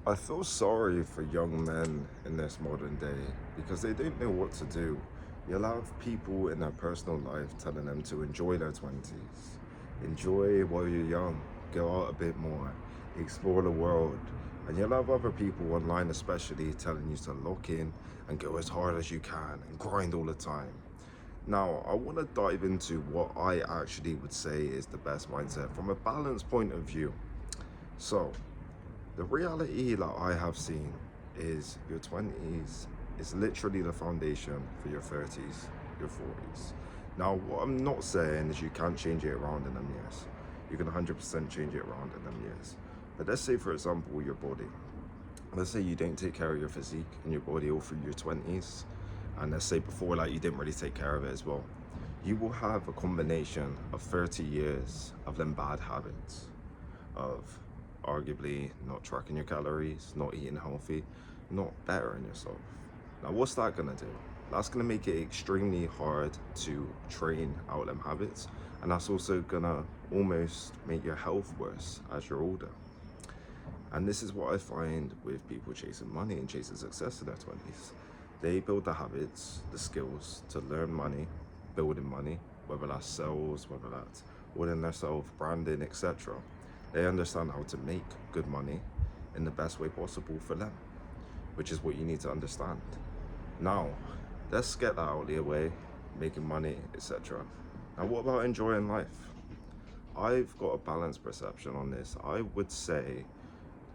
I feel sorry for young men in this modern day because they don't know what to do. You'll have people in their personal life telling them to enjoy their 20s, enjoy while you're young, go out a bit more, explore the world. And you'll have other people online, especially, telling you to lock in and go as hard as you can and grind all the time. Now, I want to dive into what I actually would say is the best mindset from a balanced point of view. So, the reality that I have seen is your 20s is literally the foundation for your 30s, your 40s. Now, what I'm not saying is you can't change it around in them years. You can 100% change it around in them years. But let's say, for example, your body. Let's say you don't take care of your physique and your body all through your 20s. And let's say before that, you didn't really take care of it as well. You will have a combination of 30 years of them bad habits of arguably not tracking your calories, not eating healthy, not bettering yourself. Now, what's that gonna do? That's gonna make it extremely hard to train out them habits, and that's also gonna almost make your health worse as you're older. And this is what I find with people chasing money and chasing success in their 20s. They build the habits, the skills to learn money, building money, whether that's sales, whether that's within themselves, branding, etc. They understand how to make good money in the best way possible for them, which is what you need to understand. Now, let's get that out of the way, making money, etc. Now, what about enjoying life? I've got a balanced perception on this. I would say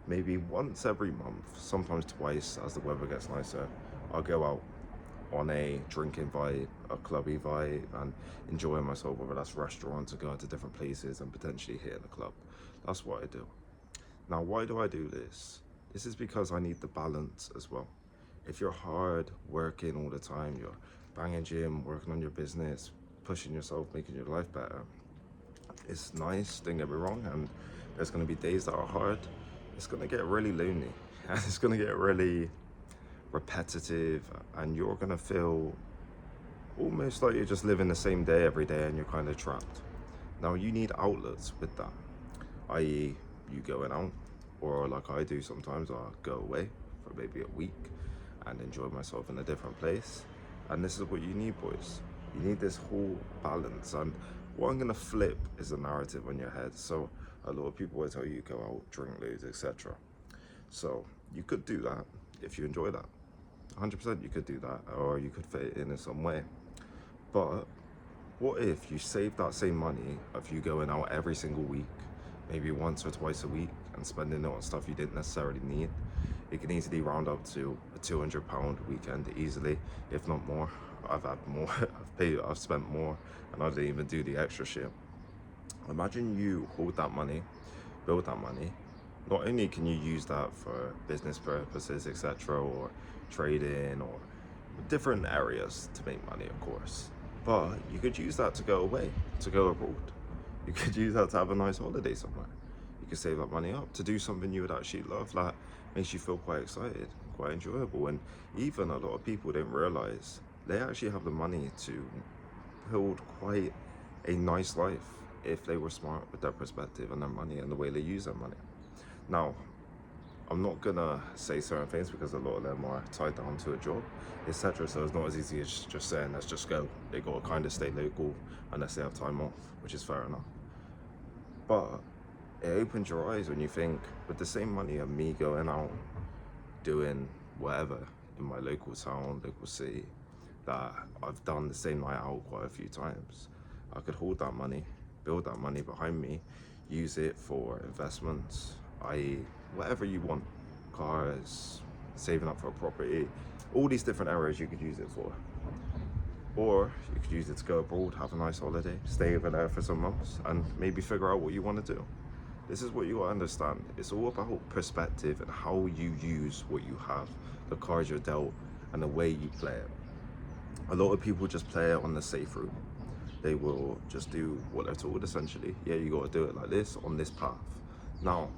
maybe once every month, sometimes twice as the weather gets nicer, I'll go out on a drinking vibe, a clubby vibe, and enjoying myself, whether that's restaurants or going to different places and potentially hitting a club. That's what I do. Now, why do I do this? This is because I need the balance as well. If you're hard working all the time, you're banging gym, working on your business, pushing yourself, making your life better, it's nice, don't get me wrong, and there's going to be days that are hard. It's going to get really lonely and it's going to get really repetitive, and you're going to feel almost like you're just living the same day every day and you're kind of trapped. Now, you need outlets with that, i.e., you going out, or like I do sometimes, I go away for maybe a week and enjoy myself in a different place. And this is what you need, boys. You need this whole balance. And what I'm gonna flip is the narrative on your head. So a lot of people will tell you go out, drink loads, etc. So you could do that if you enjoy that. 100% you could do that, or you could fit it in some way. But what if you save that same money of you going out every single week, maybe once or twice a week, and spending it on stuff you didn't necessarily need? It can easily round up to a £200 weekend easily, if not more. I've had more, I've spent more, and I didn't even do the extra shit. Imagine you hold that money, build that money. Not only can you use that for business purposes, etc., or trading, or different areas to make money, of course, but you could use that to go away, to go abroad. You could use that to have a nice holiday somewhere. You could save that money up to do something you would actually love, that makes you feel quite excited, quite enjoyable. And even a lot of people don't realize they actually have the money to build quite a nice life if they were smart with their perspective and their money and the way they use their money. Now, I'm not gonna say certain things because a lot of them are tied down to a job, etc. So it's not as easy as just saying let's just go. They gotta kind of stay local unless they have time off, which is fair enough. But it opens your eyes when you think, with the same money of me going out doing whatever in my local town, local city, that I've done the same night out quite a few times, I could hold that money, build that money behind me, use it for investments, i.e., whatever you want, cars, saving up for a property, all these different areas you could use it for. Or you could use it to go abroad, have a nice holiday, stay over there for some months, and maybe figure out what you want to do. This is what you gotta understand. It's all about perspective and how you use what you have, the cards you're dealt, and the way you play it. A lot of people just play it on the safe route. They will just do what they're told, essentially. Yeah, you gotta do it like this, on this path. Now,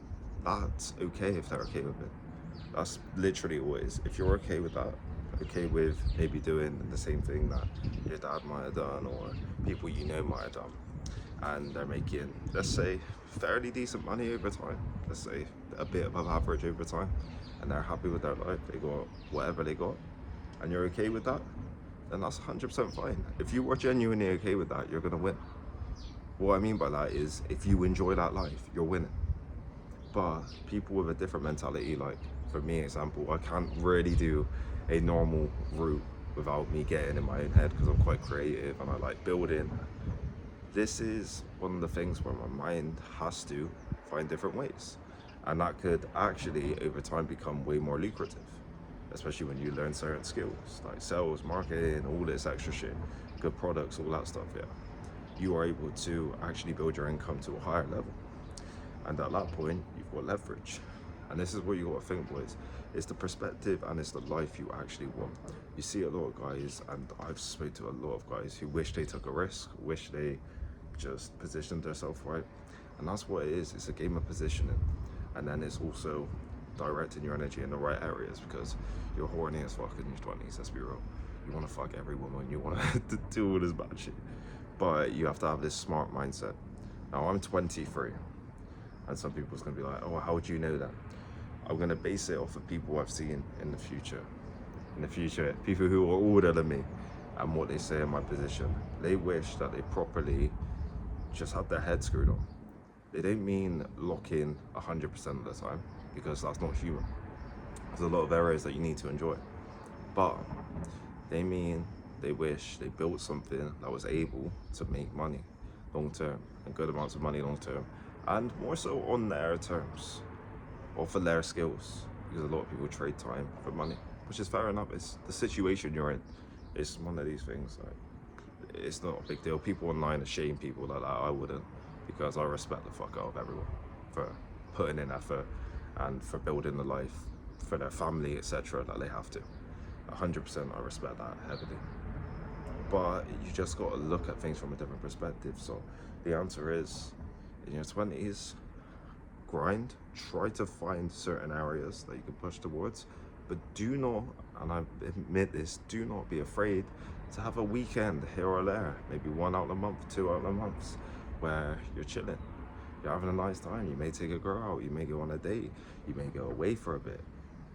that's okay if they're okay with it. That's literally all it is. If you're okay with that, okay with maybe doing the same thing that your dad might have done or people you know might have done, and they're making, let's say, fairly decent money over time, let's say a bit above average over time, and they're happy with their life, they got whatever they got, and you're okay with that, then that's 100% fine. If you are genuinely okay with that, you're gonna win. What I mean by that is, if you enjoy that life, you're winning. But people with a different mentality, like for me example, I can't really do a normal route without me getting in my own head, because I'm quite creative and I like building. This is one of the things where my mind has to find different ways, and that could actually over time become way more lucrative, especially when you learn certain skills like sales, marketing, all this extra shit, good products, all that stuff. Yeah, you are able to actually build your income to a higher level, and at that point you've got leverage. And this is what you got to think, boys. It's the perspective and it's the life you actually want. You see a lot of guys, and I've spoken to a lot of guys who wish they took a risk, wish they just positioned themselves right. And that's what it is. It's a game of positioning. And then it's also directing your energy in the right areas, because you're horny as fuck in your 20s, let's be real. You want to fuck every woman, you want to do all this bad shit. But you have to have this smart mindset. Now, I'm 23. And some people's gonna be like, oh, how do you know that? I'm gonna base it off of people I've seen in the future. In the future, people who are older than me, and what they say in my position. They wish that they properly just had their head screwed on. They don't mean lock in 100% of the time, because that's not human. There's a lot of areas that you need to enjoy. But they mean they wish they built something that was able to make money long term, and good amounts of money long term, and more so on their terms or for their skills, because a lot of people trade time for money, which is fair enough. It's the situation you're in. It's one of these things, like, it's not a big deal. People online are shame people like that. I wouldn't, because I respect the fuck out of everyone for putting in effort and for building the life for their family, etc., that they have to. 100% I respect that heavily. But you just got to look at things from a different perspective. So the answer is, in your 20s, grind, try to find certain areas that you can push towards, but do not, and I admit this, do not be afraid to have a weekend here or there, maybe one out of the month, 2 out of the months, where you're chilling, you're having a nice time. You may take a girl out, you may go on a date, you may go away for a bit.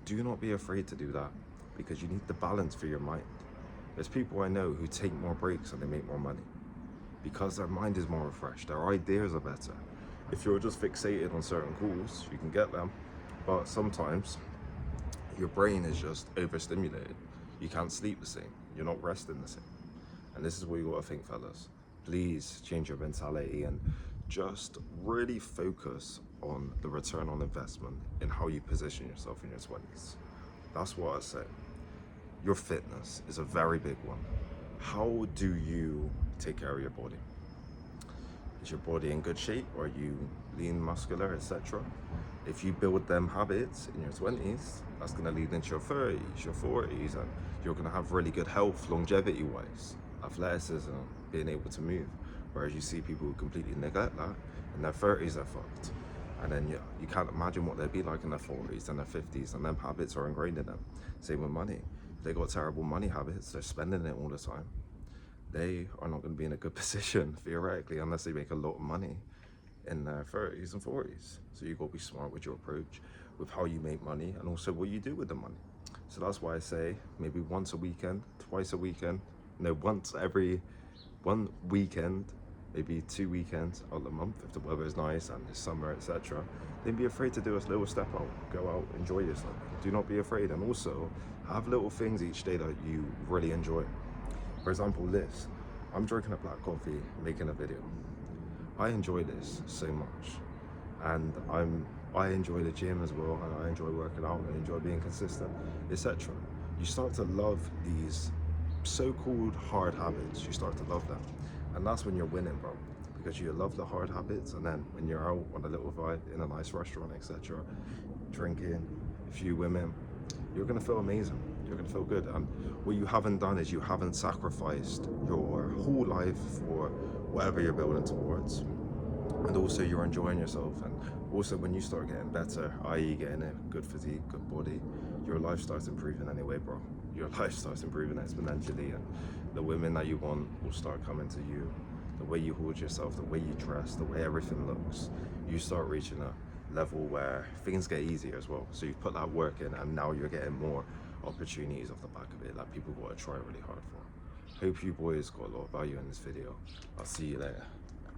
Do not be afraid to do that, because you need the balance for your mind. There's people I know who take more breaks and they make more money, because their mind is more refreshed, their ideas are better. If you're just fixated on certain goals, you can get them, but sometimes your brain is just overstimulated. You can't sleep the same, you're not resting the same. And this is what you gotta think, fellas. Please change your mentality and just really focus on the return on investment in how you position yourself in your 20s. That's what I say. Your fitness is a very big one. How do you take care of your body? Is your body in good shape? Are you lean, muscular, etc.? If you build them habits in your 20s, that's going to lead into your 30s, your 40s, and you're going to have really good health, longevity-wise, athleticism, being able to move. Whereas you see people who completely neglect that, in their 30s they're fucked. And then you can't imagine what they'd be like in their 40s and their 50s, and them habits are ingrained in them. Same with money. They got terrible money habits, they're spending it all the time. They are not going to be in a good position, theoretically, unless they make a lot of money in their 30s and 40s. So you've got to be smart with your approach, with how you make money, and also what you do with the money. So that's why I say maybe once a weekend, twice a weekend, once every 1 weekend, maybe 2 weekends out of the month, if the weather is nice and it's summer, etc. Don't be afraid to do a little step out. Go out, enjoy yourself. Do not be afraid, and also have little things each day that you really enjoy. For example, this. I'm drinking a black coffee, making a video. I enjoy this so much, and I enjoy the gym as well, and I enjoy working out, and I enjoy being consistent, etc. You start to love these so-called hard habits. You start to love them, and that's when you're winning, bro. Because you love the hard habits, and then when you're out on a little vibe in a nice restaurant, etc., drinking, a few women, you're gonna feel amazing. You're gonna feel good. And what you haven't done is you haven't sacrificed your whole life for whatever you're building towards. And also you're enjoying yourself. And also when you start getting better, i.e. getting a good physique, good body, your life starts improving anyway, bro. Your life starts improving exponentially, and the women that you want will start coming to you. the way you hold yourself, the way you dress, the way everything looks, you start reaching a level where things get easier as well. So you put that work in, and now you're getting more opportunities off the back of it that people got to try really hard for. Hope you boys got a lot of value in this video. I'll see you later.